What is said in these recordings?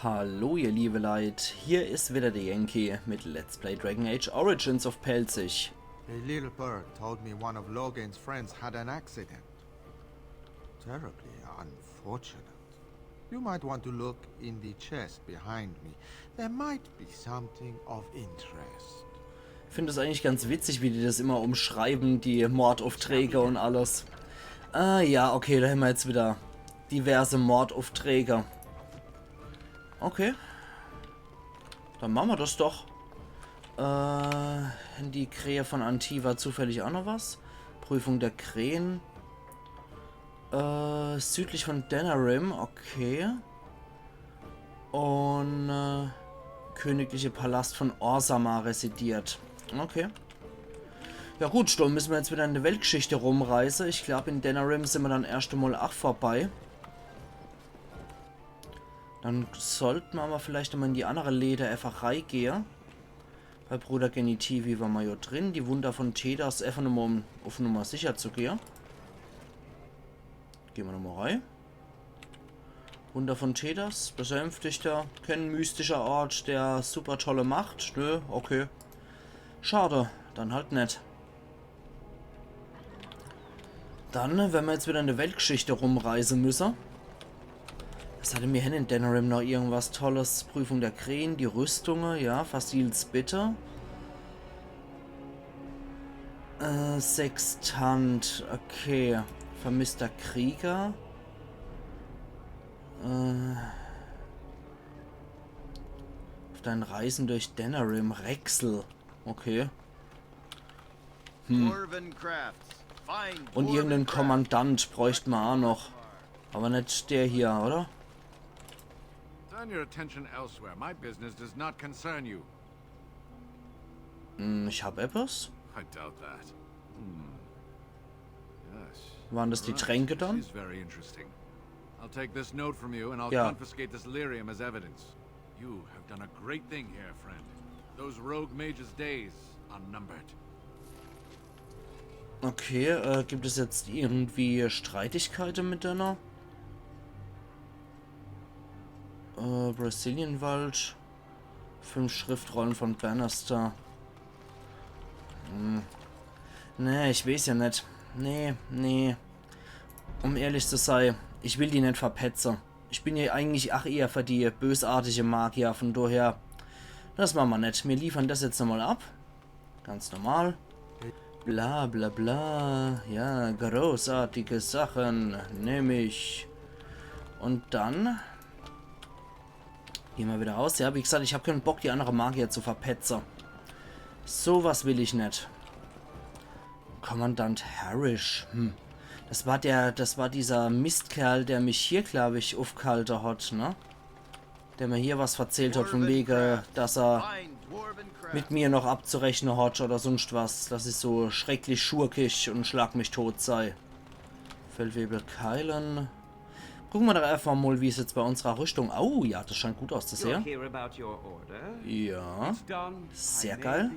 Hallo ihr liebe Leid, hier ist wieder der Yankee mit Let's Play Dragon Age Origins of Pelzig. A little bird told me one of Logan's friends had an accident. Terribly unfortunate. You might want to look in the chest behind me. There might be something of interest. Ich finde es eigentlich ganz witzig, wie die das immer umschreiben, die Mordaufträge und alles. Ah ja, okay, da haben wir jetzt wieder diverse Mordaufträge. Okay. Dann machen wir das doch. Die Krähe von Antiva zufällig auch noch was? Prüfung der Krähen. Südlich von Denerim, okay. Und königliche Palast von Orzammar residiert. Okay. Ja gut, dann müssen wir jetzt wieder in der Weltgeschichte rumreisen. Ich glaube, in Denerim sind wir dann erst einmal auch vorbei. Dann sollten wir aber vielleicht einmal in die andere Lederäfferei gehen. Bei Bruder Genitivi waren wir ja drin. Die Wunder von Tedas, einfach nur mal, um auf Nummer sicher zu gehen. Gehen wir nochmal rein. Wunder von Tedas, besänftigter, kein mystischer Ort, der super tolle Macht. Nö, okay. Schade, dann halt nicht. Dann, wenn wir jetzt wieder in der Weltgeschichte rumreisen müssen. Was hatte mir hin in Denerim noch irgendwas Tolles? Prüfung der Krähen, die Rüstungen, ja, Fasils Bitte. Sextant, okay. Vermisster Krieger. Auf deinen Reisen durch Denerim, Rexel. Okay. Und irgendeinen Kommandant bräuchten wir auch noch. Aber nicht der hier, oder? Turn your attention elsewhere. My business does not concern you. Ich habe etwas. I doubt that. Yes. Waren das die Tränke dann? This is very interesting. I'll take this note from you and I'll Ja. confiscate this lyrium as evidence. You have done a great thing here, friend. Those rogue mages' days are numbered. Okay, gibt es jetzt irgendwie Streitigkeiten mit deiner? Brazilienwald. 5 Schriftrollen von Bannister. Nee, ich weiß ja nicht. Nee. Um ehrlich zu sein, ich will die nicht verpetzen. Ich bin ja eigentlich auch eher für die bösartige Magier, von daher, das machen wir nicht. Wir liefern das jetzt nochmal ab. Ganz normal. Bla bla bla. Ja, großartige Sachen. Nehme ich. Und dann gehen wir wieder raus. Ja, wie gesagt, ich habe keinen Bock, die andere Magier zu verpetzen. Sowas will ich nicht. Kommandant Harrish. Das war dieser Mistkerl, der mich hier, glaube ich, aufgehalten hat, ne? Der mir hier was erzählt hat, von wegen, dass er mit mir noch abzurechnen hat oder sonst was. Dass ich so schrecklich schurkisch und schlag mich tot sei. Feldwebel Keilen. Gucken wir doch einfach mal, wie es jetzt bei unserer Rüstung... Oh, ja, das scheint gut auszusehen. Ja. Sehr geil.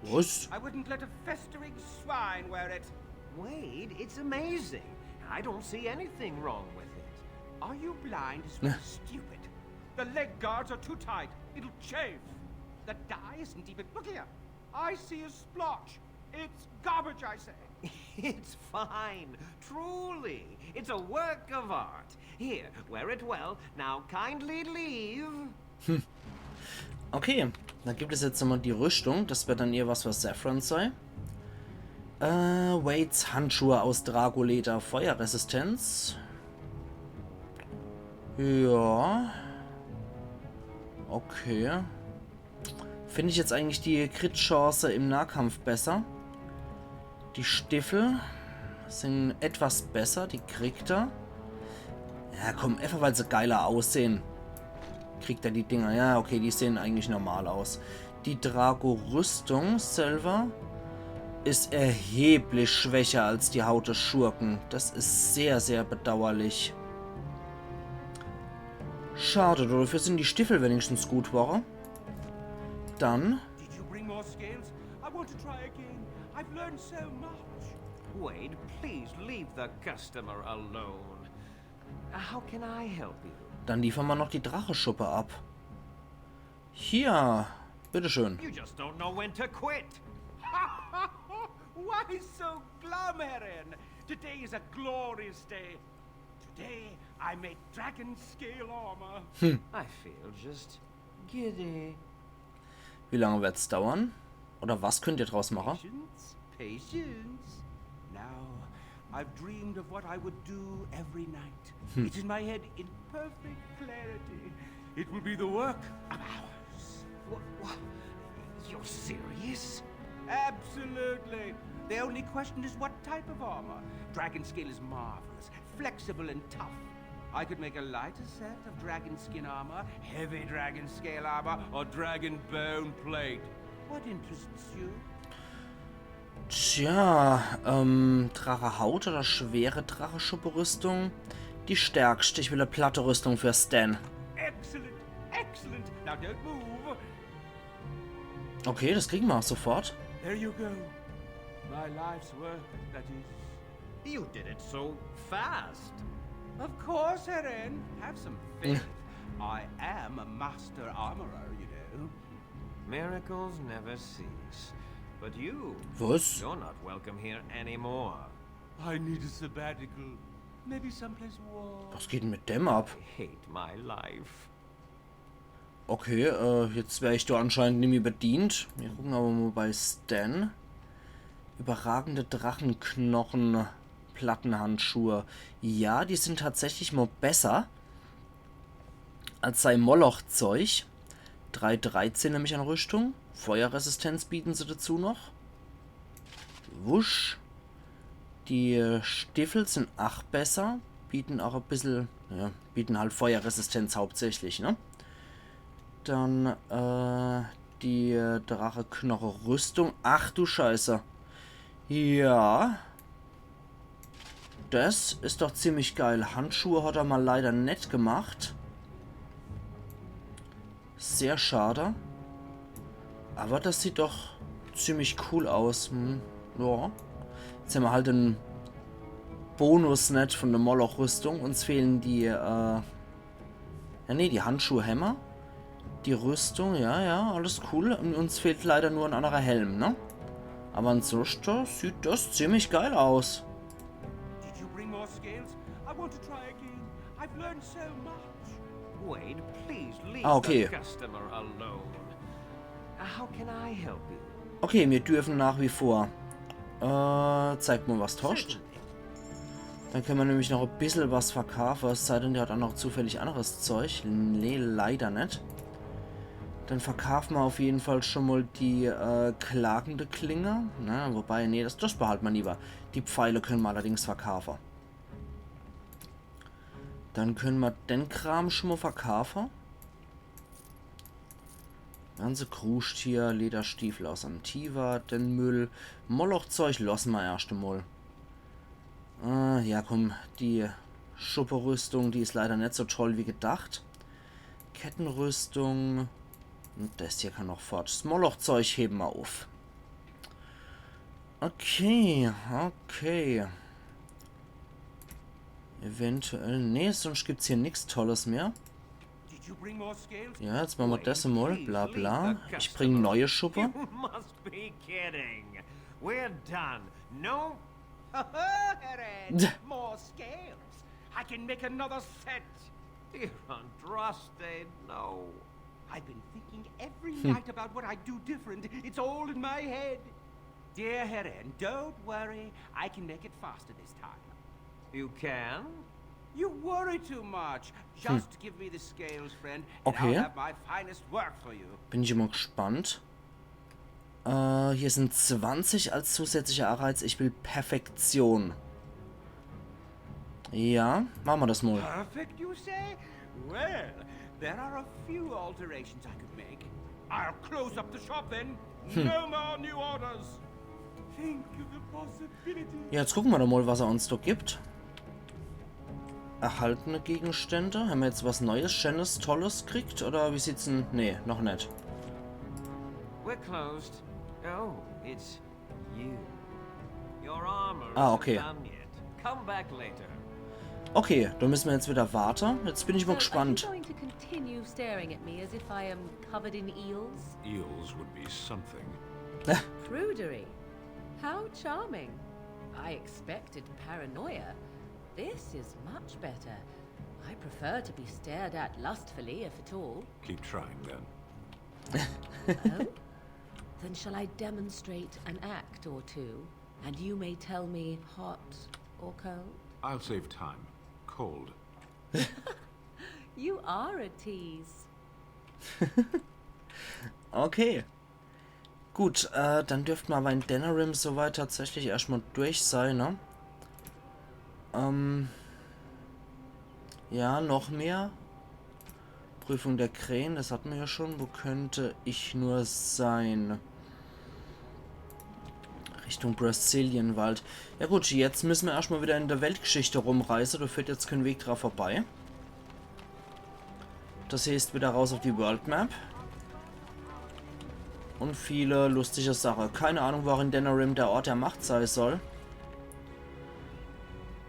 Was? I wouldn't let a festering swine wear it. Wade, it's amazing. I don't see anything wrong with it. Are you blind? Stupid. The leg guards are too tight. It'll chafe. The dye isn't even... Look here. I see a splotch. It's garbage, I say. It's fine. Truly. It's a work of art. Here, wear it well. Now kindly leave. Okay, dann gibt es jetzt nochmal die Rüstung. Das wird dann eher was für Saffron sein. Wades Handschuhe aus Dragoleder, Feuerresistenz. Ja. Okay. Finde ich jetzt eigentlich die Crit-Chance im Nahkampf besser. Die Stiefel sind etwas besser, die kriegt er. Ja, komm, einfach weil sie geiler aussehen. Kriegt er die Dinger. Ja, okay, die sehen eigentlich normal aus. Die Drago-Rüstung selber ist erheblich schwächer als die Haut des Schurken. Das ist sehr, sehr bedauerlich. Schade, dafür sind die Stiefel wenigstens gut, war. Dann... Did you bring more scales? I want to try again. I've learned so much. Wade, please leave the customer alone. How can I help you? Dann liefern wir noch die Drachenschuppe ab. Hier, bitteschön. You just don't know when to quit. Why so glum, Eren? Today is a glorious day. Today I made dragon scale armor. I feel just giddy. Wie lange wird's dauern? Oder was könnt ihr draus machen? Patience, patience. Now, I've dreamed of what I would do every night. It's in my head in perfect clarity. It will be the work of hours. What? You're serious? Absolutely. The only question is what type of armor. Dragon scale is marvelous, flexible and tough. I could make a lighter set of dragon skin armor, heavy dragon scale armor, or dragon bone plate. What interests you? Tja, Drache Haut oder schwere Drachenschuppe-Rüstung? Die stärkste. Ich will eine platte Rüstung für Stan. Excellent, excellent. Now don't move. Okay, das kriegen wir auch sofort. There you go. My life's work, that is. You did it so fast. Of course, Eren. Have some faith. I am a master armorer, you know. Miracles never cease. But you, Was? you're not welcome here anymore. I need a sabbatical. Maybe someplace warm. Was geht denn mit dem ab? I hate my life. Okay, jetzt wäre ich da anscheinend nicht mehr bedient. Wir gucken aber mal bei Stan. Überragende Drachenknochen, Plattenhandschuhe. Ja, die sind tatsächlich mal besser als sein Moloch-Zeug. 3,13 nämlich an Rüstung. Feuerresistenz bieten sie dazu noch. Wusch. Die Stiefel sind 8 besser. Bieten auch ein bisschen, ja, bieten halt Feuerresistenz hauptsächlich, ne? Dann, die Dracheknochen-Rüstung. Ach du Scheiße. Ja. Das ist doch ziemlich geil. Handschuhe hat er mal leider nicht gemacht. Sehr schade. Aber das sieht doch ziemlich cool aus. Ja. Jetzt haben wir halt einen Bonus nicht von der Moloch-Rüstung. Uns fehlen die, die Handschuhhämmer. Die Rüstung, ja, alles cool. Und uns fehlt leider nur ein anderer Helm, ne? Aber ansonsten sieht das ziemlich geil aus. Did you bring more scales? I want to try again. I've learned so much. Wade, please leave Okay. the customer alone. How can I help you? Okay, wir dürfen nach wie vor. Zeigt mal, was tauscht. Dann können wir nämlich noch ein bisschen was verkaufen. Es sei denn, der hat auch noch zufällig anderes Zeug. Nee, leider nicht. Dann verkaufen wir auf jeden Fall schon mal die klagende Klinge. Na, wobei, nee, das behalten wir lieber. Die Pfeile können wir allerdings verkaufen. Dann können wir den Kram schon mal verkaufen. Ganze Krusttier, Lederstiefel aus Antiva, den Müll. Molochzeug lassen wir erst einmal. Ja, komm, die Schupperrüstung, die ist leider nicht so toll wie gedacht. Kettenrüstung. Und das hier kann noch fort. Das Molochzeug heben wir auf. Okay. Eventuell. Nee, sonst gibt es hier nichts Tolles mehr. Did you bring more scales? Ja, jetzt machen wir das mal. Bla bla. Ich bringe neue Schuppe. You must be kidding. We're done. No. Eren, more scales. I can make another set. Dear Andraste, no. I've been thinking every night about what I do different. It's all in my head. Dear Eren, don't worry. I can make it faster this time. You can? You worry too much. Just give me the scales, friend, and Okay. I'll have my finest work for you. Bin ich immer gespannt. Hier sind 20 als zusätzlicher Anreiz. Ich will Perfektion. Ja, machen wir das mal. Perfect, you say? Well, there are a few alterations I could make. I'll close up the shop then. No more new orders. Think of the possibilities. Ja, jetzt gucken wir doch mal, was er uns da gibt. Erhaltene Gegenstände. Haben wir jetzt was Neues, Schönes, Tolles gekriegt? Oder wie sieht's denn? Nee, noch nicht. We're closed. Oh, it's you. Your armor Ah, okay. isn't done yet. Come back later. Okay, dann müssen wir jetzt wieder warten. Jetzt bin ich mal So, gespannt. are you going to continue staring at me as if I am covered in eels? Eels would be something. Prudery. How charming. I expected paranoia. This is much better. I prefer to be stared at lustfully, if at all. Keep trying then. Oh? Then shall I demonstrate an act or two, and you may tell me hot or cold? I'll save time. Cold. You are a tease. Okay. Gut, dann dürften wir aber in Denerim soweit tatsächlich erstmal durch sein, ne? Ja, noch mehr. Prüfung der Krähen, das hatten wir ja schon. Wo könnte ich nur sein? Richtung Brazilienwald. Ja gut, jetzt müssen wir erstmal wieder in der Weltgeschichte rumreisen. Da führt jetzt kein Weg dran vorbei. Das heißt wieder raus auf die World Map. Und viele lustige Sachen. Keine Ahnung, wo auch in Denerim der Ort der Macht sein soll.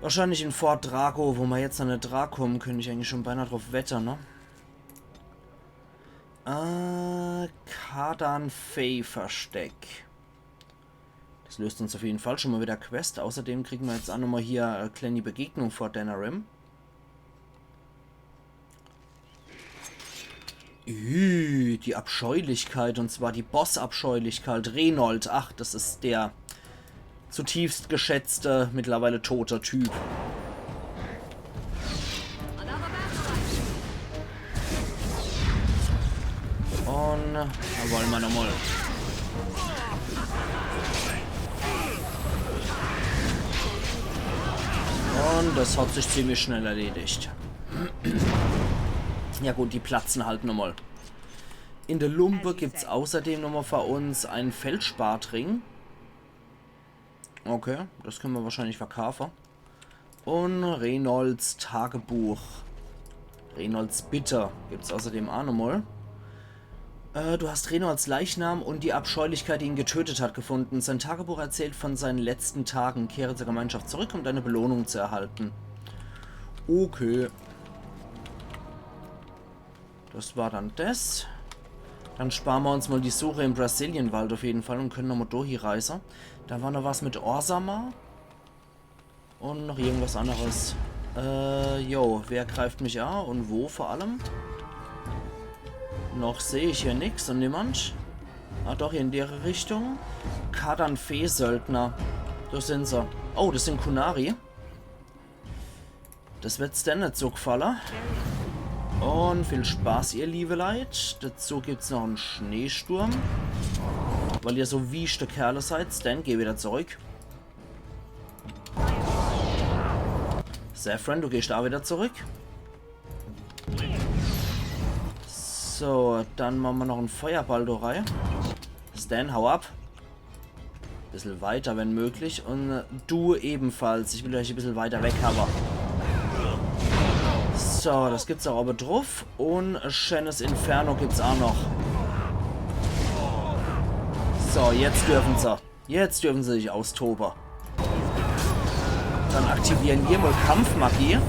Wahrscheinlich in Fort Drago, wo wir jetzt an der Dra kommen, könnte ich eigentlich schon beinahe drauf wettern, ne? Kardan Fey Versteck. Das löst uns auf jeden Fall schon mal wieder Quest. Außerdem kriegen wir jetzt auch nochmal hier eine kleine Begegnung vor Denerim. Die Abscheulichkeit, und zwar die Boss-Abscheulichkeit. Renold, ach, das ist der zutiefst geschätzte, mittlerweile tote Typ. Und da wollen wir nochmal. Und das hat sich ziemlich schnell erledigt. Ja gut, die platzen halt nochmal. In der Lumpe gibt es außerdem nochmal für uns einen Feldspartring. Okay, das können wir wahrscheinlich verkaufen. Und Reynolds Tagebuch. Reynolds Bitter gibt es außerdem auch nochmal. Du hast Reynolds Leichnam und die Abscheulichkeit, die ihn getötet hat, gefunden. Sein Tagebuch erzählt von seinen letzten Tagen. Kehre zur Gemeinschaft zurück, um deine Belohnung zu erhalten. Okay. Das war dann das. Dann sparen wir uns mal die Suche im Brazilienwald auf jeden Fall und können nochmal durch reisen. Da war noch was mit Orsama. Und noch irgendwas anderes. Jo, wer greift mich an und wo vor allem? Noch sehe ich hier nichts und niemand. Ah, doch, hier in der Richtung. Kardan Fee-Söldner. Da sind sie. Oh, das sind Kunari. Das wird's denn nicht so gefallen. Und viel Spaß, ihr liebe Leid. Dazu gibt's noch einen Schneesturm. Weil ihr so wiechte Kerle seid. Stan, geh wieder zurück. Saffron, du gehst da wieder zurück. So, dann machen wir noch einen Feuerball rein. Stan, hau ab. Bisschen weiter, wenn möglich. Und du ebenfalls. Ich will euch ein bisschen weiter weg haben. So, das gibt's auch aber drauf. Und Shennes Inferno gibt's auch noch. So, jetzt dürfen sie. Jetzt dürfen sie sich austoben. Dann aktivieren wir mal Kampfmagie.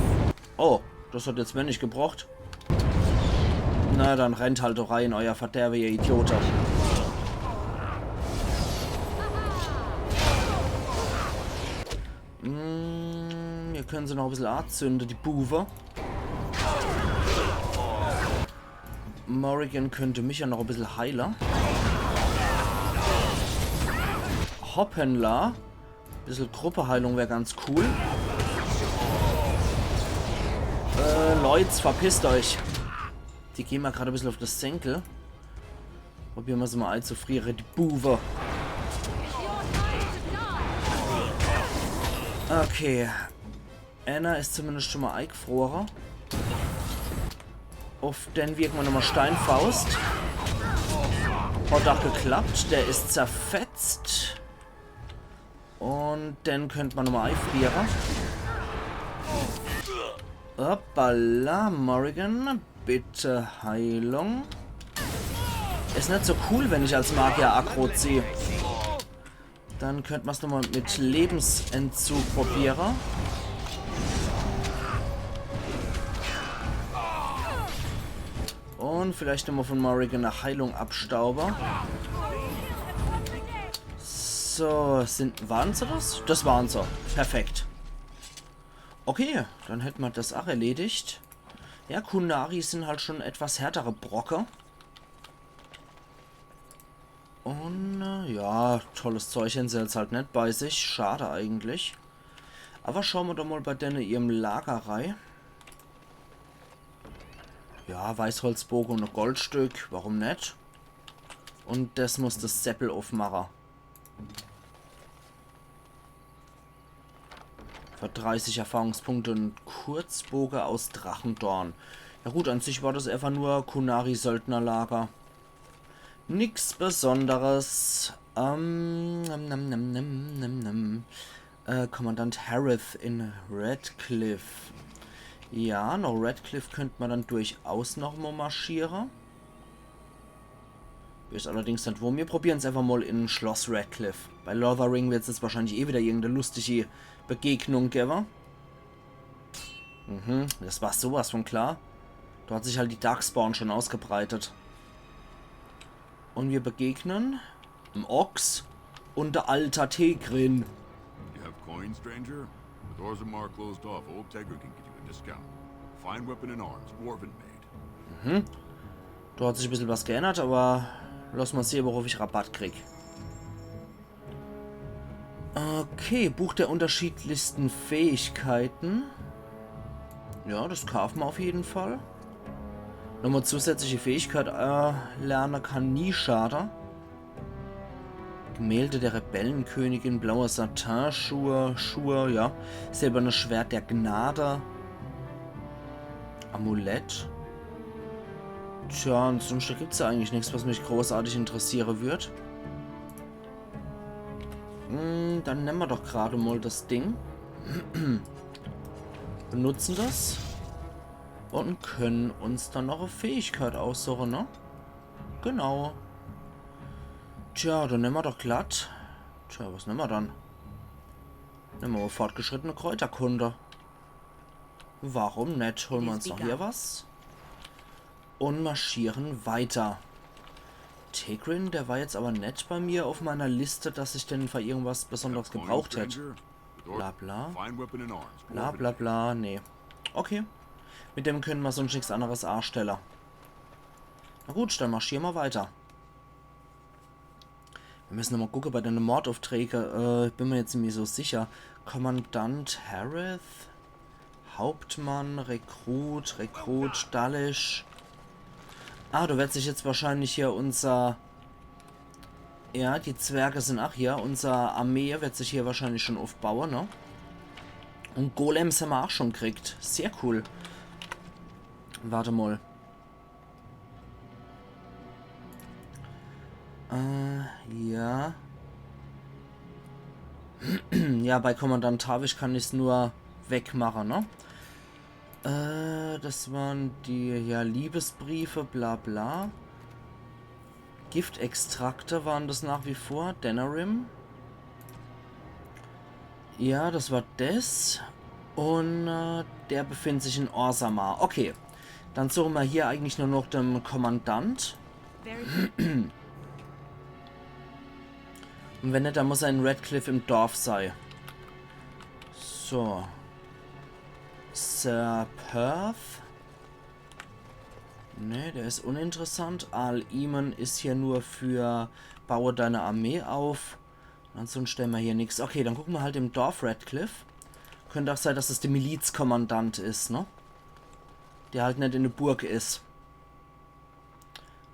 Oh, das hat jetzt mir nicht gebraucht. Na, dann rennt halt doch rein, euer Verderbe, ihr Idioten. Hier können sie noch ein bisschen anzünden, die Buwe. Morrigan könnte mich ja noch ein bisschen heilen. Hoppenla. Ein bisschen Gruppeheilung wäre ganz cool. Leute, verpisst euch. Die gehen mal gerade ein bisschen auf das Senkel. Probieren wir sie mal einzufrieren, die Buwe. Okay. Anna ist zumindest schon mal eingefroren. Auf den wirken wir nochmal Steinfaust. Hat auch geklappt. Der ist zerfetzt. Und dann könnte man nochmal einfrieren. Hoppala, Morrigan. Bitte Heilung. Ist nicht so cool, wenn ich als Magier Aggro ziehe. Dann könnte man es nochmal mit Lebensentzug probieren. Und vielleicht nochmal von Morrigan eine Heilung abstauber. So, waren sie das? Das waren sie. Perfekt. Okay, dann hätten wir das auch erledigt. Ja, Qunari sind halt schon etwas härtere Brocker. Und ja, tolles Zeug haben sie jetzt halt nicht bei sich. Schade eigentlich. Aber schauen wir doch mal bei denen ihrem Lagerei. Ja, Weißholzbogen und ein Goldstück. Warum nicht? Und das muss das Seppel aufmachen. Für 30 Erfahrungspunkte und Kurzbogen aus Drachendorn. Ja gut, an sich war das einfach nur Qunari-Söldnerlager. Nix Besonderes. Kommandant Harith in Redcliffe. Ja, nach Redcliffe könnte man dann durchaus noch mal marschieren. Ist allerdings nicht wo. Wir probieren es einfach mal in Schloss Redcliffe. Bei Lothering wird es jetzt wahrscheinlich eh wieder irgendeine lustige Begegnung geben. Das war sowas von klar. Da hat sich halt die Darkspawn schon ausgebreitet. Und wir begegnen dem Ochs und der alter Tegrin. You have coins, stranger? With Orzammar closed off, Old Tegrin can get you a discount. Fine weapon and arms, dwarven made. Da hat sich ein bisschen was geändert, aber lass mal sehen, worauf ich Rabatt krieg. Okay, Buch der unterschiedlichsten Fähigkeiten. Ja, das kaufen wir auf jeden Fall. Nochmal zusätzliche Fähigkeit lernen kann nie schaden. Gemälde der Rebellenkönigin, blauer Satinschuhe, ja. Silbernes Schwert der Gnade. Amulett. Tja, und sonst gibt es ja eigentlich nichts, was mich großartig interessieren wird. Dann nehmen wir doch gerade mal das Ding. Benutzen das. Und können uns dann noch eine Fähigkeit aussuchen, ne? Genau. Tja, dann nehmen wir doch glatt. Tja, was nehmen wir dann? Nehmen wir mal fortgeschrittene Kräuterkunde. Warum nicht? Holen wir uns noch hier was. Und marschieren weiter. Tegrin, der war jetzt aber nicht bei mir auf meiner Liste, dass ich denn für irgendwas Besonderes gebraucht hätte. Bla bla. Bla bla bla, nee. Okay. Mit dem können wir sonst nichts anderes anstellen. Na gut, dann marschieren wir weiter. Wir müssen nochmal gucken bei den Mordaufträgen. Bin mir jetzt nicht so sicher. Kommandant Harith, Hauptmann, Rekrut, Dalish. Ah, du wirst sich jetzt wahrscheinlich hier unser... Ja, die Zwerge sind auch hier. Unser Armee wird sich hier wahrscheinlich schon aufbauen, ne? Und Golems haben wir auch schon gekriegt. Sehr cool. Warte mal. Ja. Ja, bei Kommandant Tavish kann ich es nur wegmachen, ne? Das waren die, ja, Liebesbriefe, bla bla. Giftextrakte waren das nach wie vor. Denerim. Ja, das war das. Und der befindet sich in Orzammar. Okay. Dann suchen wir hier eigentlich nur noch den Kommandant. Und wenn nicht, dann muss er in Redcliffe im Dorf sein. So. Sir Perth. Ne, der ist uninteressant. Al-Iman ist hier nur für baue deine Armee auf. Ansonsten stellen wir hier nichts. Okay, dann gucken wir halt im Dorf Redcliffe. Könnte auch sein, dass es der Milizkommandant ist, ne? Der halt nicht in der Burg ist.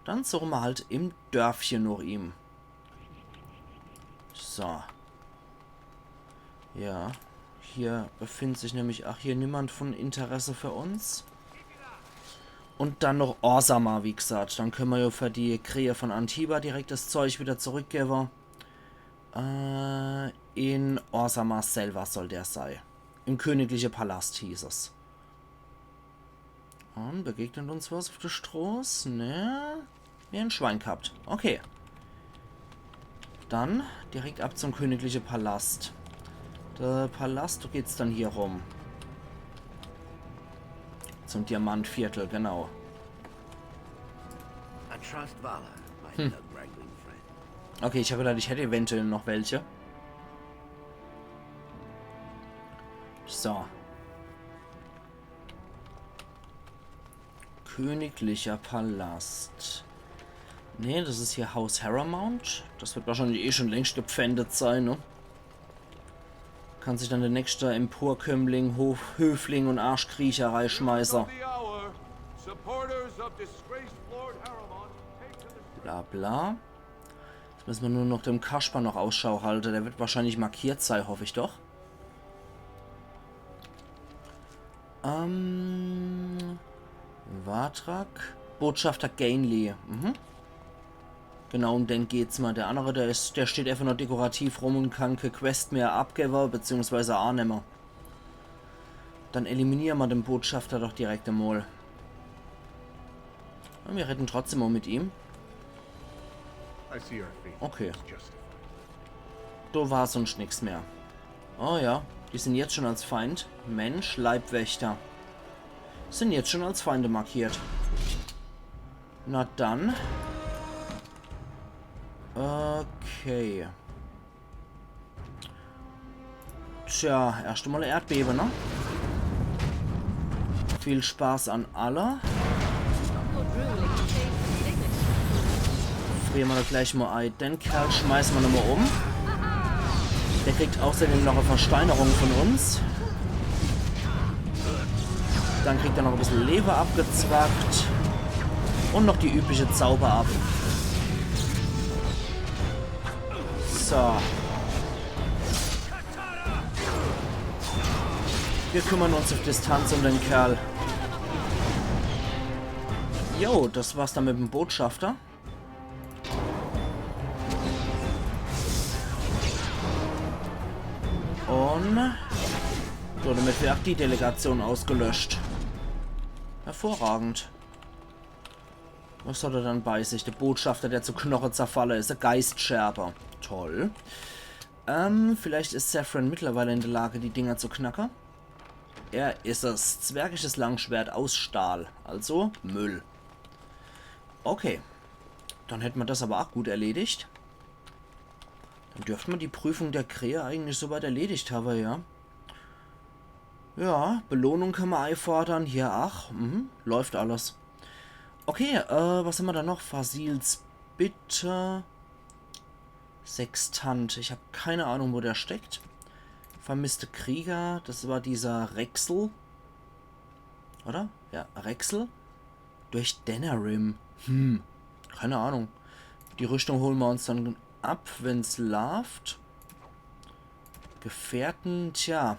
Dann suchen wir halt im Dörfchen nach ihm. So. Ja. Hier befindet sich nämlich auch hier niemand von Interesse für uns. Und dann noch Orzammar, wie gesagt. Dann können wir ja für die Krähe von Antiba direkt das Zeug wieder zurückgeben. In Orzammar selber soll der sein. Im königlichen Palast hieß es. Und begegnet uns was auf der Straße? Ne? Wie ein Schwein gehabt. Okay. Dann direkt ab zum königlichen Palast. Der Palast, da geht's dann hier rum. Zum Diamantviertel, genau. trust Vala, my nug wrangling friend. Okay, ich habe gedacht, ich hätte eventuell noch welche. So. Königlicher Palast. Nee, das ist hier Haus Harrowmount. Das wird wahrscheinlich eh schon längst gepfändet sein, ne? Kann sich dann der nächste Emporkömmling, Höfling und Arschkriecherei-Schmeißer. Bla bla. Jetzt müssen wir nur noch dem Kasper noch Ausschau halten. Der wird wahrscheinlich markiert sein, hoffe ich doch. Wartrak. Botschafter Gainley. Genau, um den geht's mal. Der andere, der steht einfach nur dekorativ rum und kann keine Quest mehr abgeben, beziehungsweise annehmen. Dann eliminieren wir den Botschafter doch direkt einmal. Ja, wir retten trotzdem mal mit ihm. Okay. Da war sonst nichts mehr. Oh ja, die sind jetzt schon als Feind. Mensch, Leibwächter. Sind jetzt schon als Feinde markiert. Na dann. Okay. Tja, erst einmal Erdbeben, ne? Viel Spaß an alle. Frieren wir doch gleich mal ein. Den Kerl schmeißen wir nochmal um. Der kriegt außerdem noch eine Versteinerung von uns. Dann kriegt er noch ein bisschen Leber abgezwackt. Und noch die übliche Zauber ab. So. Wir kümmern uns auf Distanz um den Kerl. Jo, das war's dann mit dem Botschafter. Und so, damit wird auch die Delegation ausgelöscht. Hervorragend. Was hat er dann bei sich? Der Botschafter, der zu Knochen zerfallen ist. Der Geistscherber. Toll. Vielleicht ist Saffron mittlerweile in der Lage, die Dinger zu knacken. Er ist das zwergisches Langschwert aus Stahl. Also Müll. Okay. Dann hätten wir das aber auch gut erledigt. Dann dürften wir die Prüfung der Krähe eigentlich soweit erledigt haben, ja. Ja, Belohnung kann man einfordern. Hier, ach, läuft alles. Okay, was haben wir da noch? Fasils Bitte. Sextant. Ich habe keine Ahnung, wo der steckt. Vermisste Krieger. Das war dieser Rexel. Oder? Ja, Rexel. Durch Denerim. Keine Ahnung. Die Rüstung holen wir uns dann ab, wenn es läuft. Gefährten. Tja.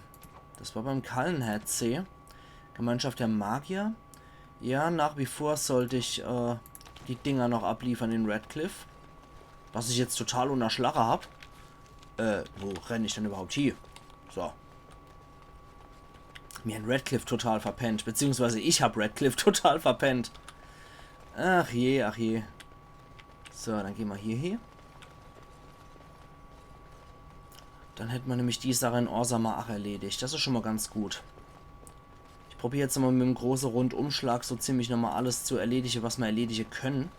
Das war beim Kallenherz-See. Gemeinschaft der Magier. Ja, nach wie vor sollte ich die Dinger noch abliefern in Redcliffe. Was ich jetzt total unter Schlache habe. Wo renne ich denn überhaupt hier? So. Mir in Redcliffe total verpennt. Beziehungsweise ich habe Redcliffe total verpennt. Ach je, ach je. So, dann gehen wir hier. Dann hätten wir nämlich die Sache in Orzammar auch erledigt. Das ist schon mal ganz gut. Ich probiere jetzt mal mit dem großen Rundumschlag so ziemlich nochmal alles zu erledigen, was wir erledigen können.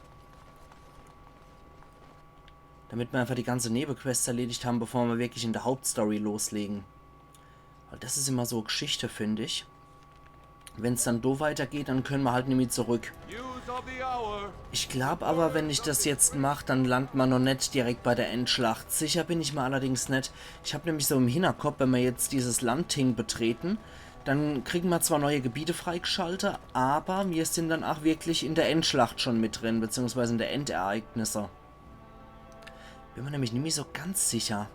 Damit wir einfach die ganze Nebenquests erledigt haben, bevor wir wirklich in der Hauptstory loslegen. Weil das ist immer so Geschichte, finde ich. Wenn es dann so weitergeht, dann können wir halt nämlich zurück. Ich glaube aber, wenn ich das jetzt mache, dann landet man noch nicht direkt bei der Endschlacht. Sicher bin ich mir allerdings nicht. Ich habe nämlich so im Hinterkopf, wenn wir jetzt dieses Landting betreten, dann kriegen wir zwar neue Gebiete freigeschaltet, aber wir sind dann auch wirklich in der Endschlacht schon mit drin, beziehungsweise in der Endereignisse. Bin mir nämlich nicht mehr so ganz sicher.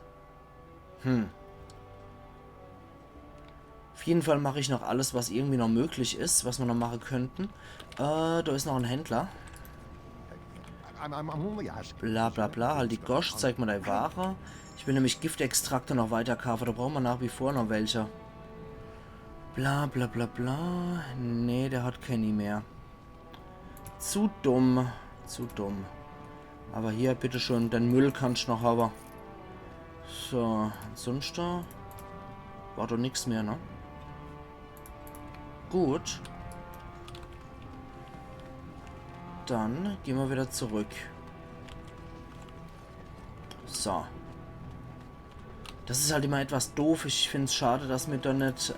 Auf jeden Fall mache ich noch alles, was irgendwie noch möglich ist, was wir noch machen könnten. Da ist noch ein Händler. Bla bla bla, halt die Gosch, zeig mal deine Ware. Ich will nämlich Giftextrakte noch weiter kaufen, da brauchen wir nach wie vor noch welche. Bla bla bla bla. Nee, der hat keine mehr. Zu dumm. Zu dumm. Aber hier, bitteschön, den Müll kannst du noch haben. So, sonst da war doch nichts mehr, ne? Gut. Dann gehen wir wieder zurück. So. Das ist halt immer etwas doof. Ich finde es schade, dass wir da nicht,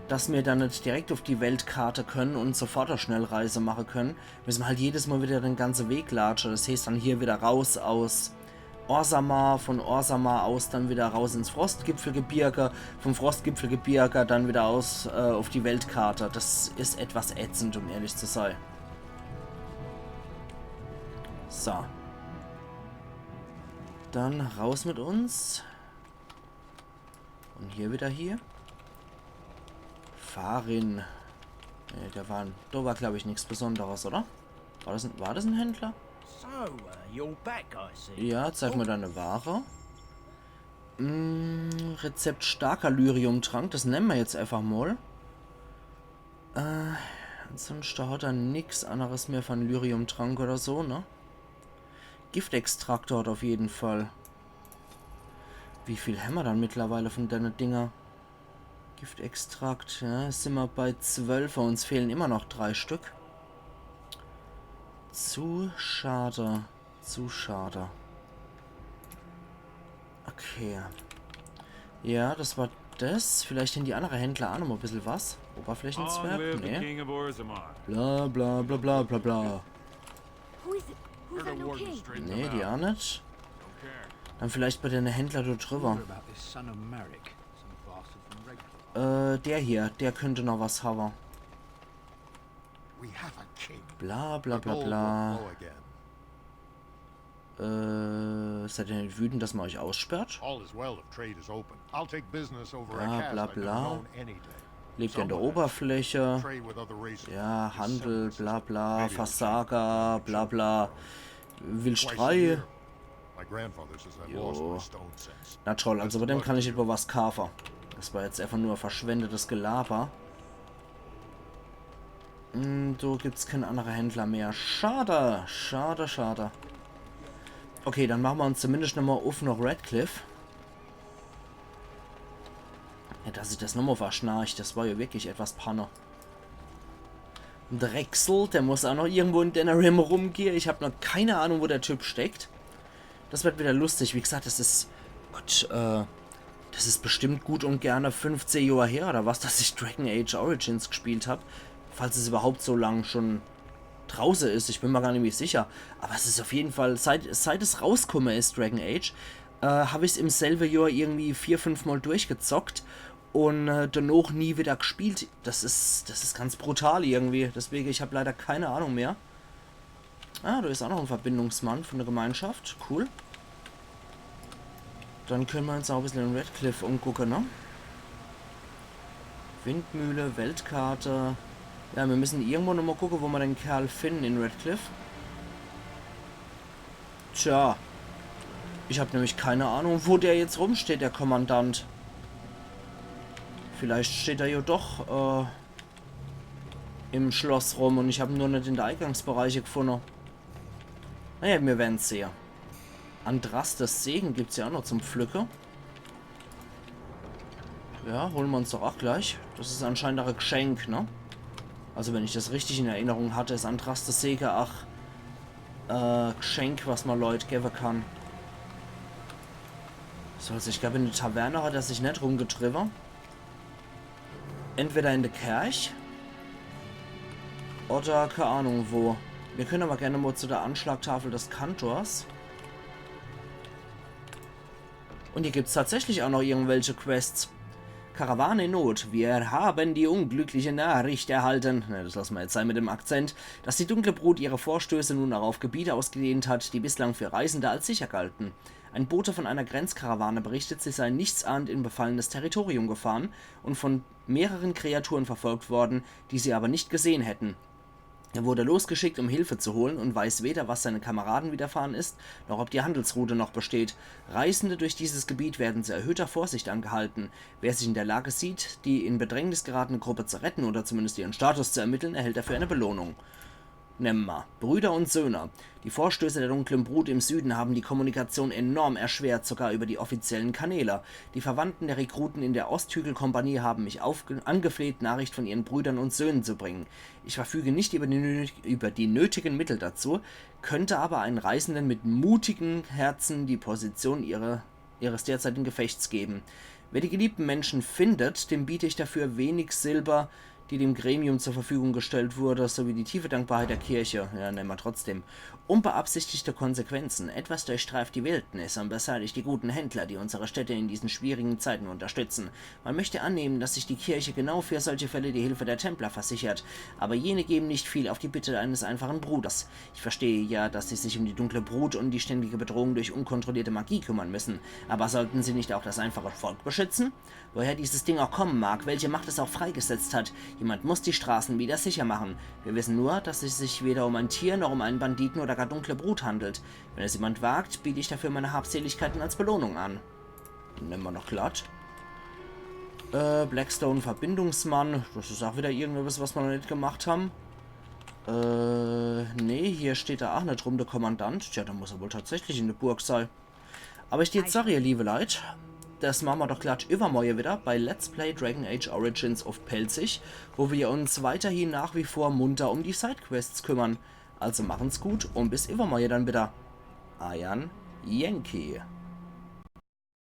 dass wir da nicht direkt auf die Weltkarte können und sofort eine Schnellreise machen können. Müssen halt jedes Mal wieder den ganzen Weg latschen. Das heißt dann hier wieder raus aus Orzammar, von Orzammar aus dann wieder raus ins Frostgipfelgebirge, vom Frostgipfelgebirge dann wieder aus auf die Weltkarte. Das ist etwas ätzend, um ehrlich zu sein. So. Dann raus mit uns. Und hier wieder hier. Farin. Nee, da war glaube ich nichts Besonderes, oder? War das ein Händler? So, you're back, I see. Ja, zeig mir deine Ware. Rezept starker Lyriumtrank, das nennen wir jetzt einfach mal. Ansonsten hat er nichts anderes mehr von Lyriumtrank oder so, ne? Giftextraktor hat auf jeden Fall. Wie viel haben wir dann mittlerweile von deinen Dinger? Giftextrakt, ja, sind wir bei 12, uns fehlen immer noch 3 Stück. Zu schade. Zu schade. Okay. Ja, das war das. Vielleicht in die anderen Händler auch noch mal ein bisschen was. Oberflächenzwerg? Nee. Bla bla bla bla bla bla. Nee, die auch nicht. Dann vielleicht bei den Händler dort drüber. Der hier, der könnte noch was haben. Bla bla bla bla. Seid ihr nicht wütend, dass man euch aussperrt? Bla bla bla. Lebt ihr in der Oberfläche? Ja, Handel, bla bla, Versager, bla bla. Will Strei. Jo. Na toll, also bei dem kann ich über was kaufen. Das war jetzt einfach nur verschwendetes Gelaber. So gibt's keinen anderen Händler mehr. Schade, schade, schade. Okay, dann machen wir uns zumindest nochmal auf nach Redcliffe. Ja, dass ich das nochmal verschnarcht, das war ja wirklich etwas Panne. Drechsel, der muss auch noch irgendwo in Denerim rumgehen. Ich habe noch keine Ahnung, wo der Typ steckt. Das wird wieder lustig. Wie gesagt, das ist... Gott, das ist bestimmt gut und gerne 15 Jahre her oder was, dass ich Dragon Age Origins gespielt habe. Falls es überhaupt so lang schon draußen ist. Ich bin mir gar nicht mehr sicher. Aber es ist auf jeden Fall, seit es rausgekommen ist, Dragon Age, habe ich es im selben Jahr irgendwie 4-5 Mal durchgezockt und danach nie wieder gespielt. Das ist ganz brutal irgendwie. Deswegen, ich habe leider keine Ahnung mehr. Ah, da ist auch noch ein Verbindungsmann von der Gemeinschaft. Cool. Dann können wir uns auch ein bisschen in Redcliffe umgucken, ne? Windmühle, Weltkarte. Ja, wir müssen irgendwo nochmal gucken, wo wir den Kerl finden in Redcliffe. Tja. Ich habe nämlich keine Ahnung, wo der jetzt rumsteht, der Kommandant. Vielleicht steht er ja doch im Schloss rum und ich habe ihn nur nicht in der Eingangsbereiche gefunden. Naja, wir werden es sehen. Andrastes Segen gibt es ja auch noch zum Pflücken. Ja, holen wir uns doch auch gleich. Das ist anscheinend auch ein Geschenk, ne? Also wenn ich das richtig in Erinnerung hatte, ist Andrastes Segen auch Geschenk, was man Leute geben kann. So, also ich glaube in der Taverne hat er sich nicht rumgetrieben. Entweder in der Kirche oder keine Ahnung wo. Wir können aber gerne mal zu der Anschlagtafel des Kantors. Und hier gibt es tatsächlich auch noch irgendwelche Quests. Karawane in Not. Wir haben die unglückliche Nachricht erhalten, das lassen wir jetzt sein mit dem Akzent, dass die Dunkle Brut ihre Vorstöße nun auch auf Gebiete ausgedehnt hat, die bislang für Reisende als sicher galten. Ein Bote von einer Grenzkarawane berichtet, sie sei nichtsahnend in befallenes Territorium gefahren und von mehreren Kreaturen verfolgt worden, die sie aber nicht gesehen hätten. Er wurde losgeschickt, um Hilfe zu holen und weiß weder, was seinen Kameraden widerfahren ist, noch ob die Handelsroute noch besteht. Reisende durch dieses Gebiet werden zu erhöhter Vorsicht angehalten. Wer sich in der Lage sieht, die in Bedrängnis geratene Gruppe zu retten oder zumindest ihren Status zu ermitteln, erhält dafür eine Belohnung. Nehmen wir Brüder und Söhne. Die Vorstöße der dunklen Brut im Süden haben die Kommunikation enorm erschwert, sogar über die offiziellen Kanäle. Die Verwandten der Rekruten in der Osthügelkompanie haben mich angefleht, Nachricht von ihren Brüdern und Söhnen zu bringen. Ich verfüge nicht über die nötigen Mittel dazu, könnte aber einen Reisenden mit mutigem Herzen die Position ihres derzeitigen Gefechts geben. Wer die geliebten Menschen findet, dem biete ich dafür wenig Silber, die dem Gremium zur Verfügung gestellt wurde, sowie die tiefe Dankbarkeit der Kirche, ja, nennen wir trotzdem, unbeabsichtigte Konsequenzen, etwas durchstreift die Wildnis und beseitigt die guten Händler, die unsere Städte in diesen schwierigen Zeiten unterstützen. Man möchte annehmen, dass sich die Kirche genau für solche Fälle die Hilfe der Templer versichert, aber jene geben nicht viel auf die Bitte eines einfachen Bruders. Ich verstehe ja, dass sie sich um die dunkle Brut und die ständige Bedrohung durch unkontrollierte Magie kümmern müssen, aber sollten sie nicht auch das einfache Volk beschützen? Woher dieses Ding auch kommen mag, welche Macht es auch freigesetzt hat, jemand muss die Straßen wieder sicher machen. Wir wissen nur, dass es sich weder um ein Tier noch um einen Banditen oder gar dunkle Brut handelt. Wenn es jemand wagt, biete ich dafür meine Habseligkeiten als Belohnung an. Nehmen wir noch glatt. Blackstone Verbindungsmann. Das ist auch wieder irgendwas, was wir noch nicht gemacht haben. Nee, hier steht da auch nicht rum, der Kommandant. Tja, dann muss er wohl tatsächlich in der Burg sein. Aber ich dir jetzt sage, ihr liebe Leute, das machen wir doch glatt übermorgen wieder bei Let's Play Dragon Age Origins of Pelzig, wo wir uns weiterhin nach wie vor munter um die Sidequests kümmern. Also machen's gut und bis übermorgen dann wieder. Ayan Yankee.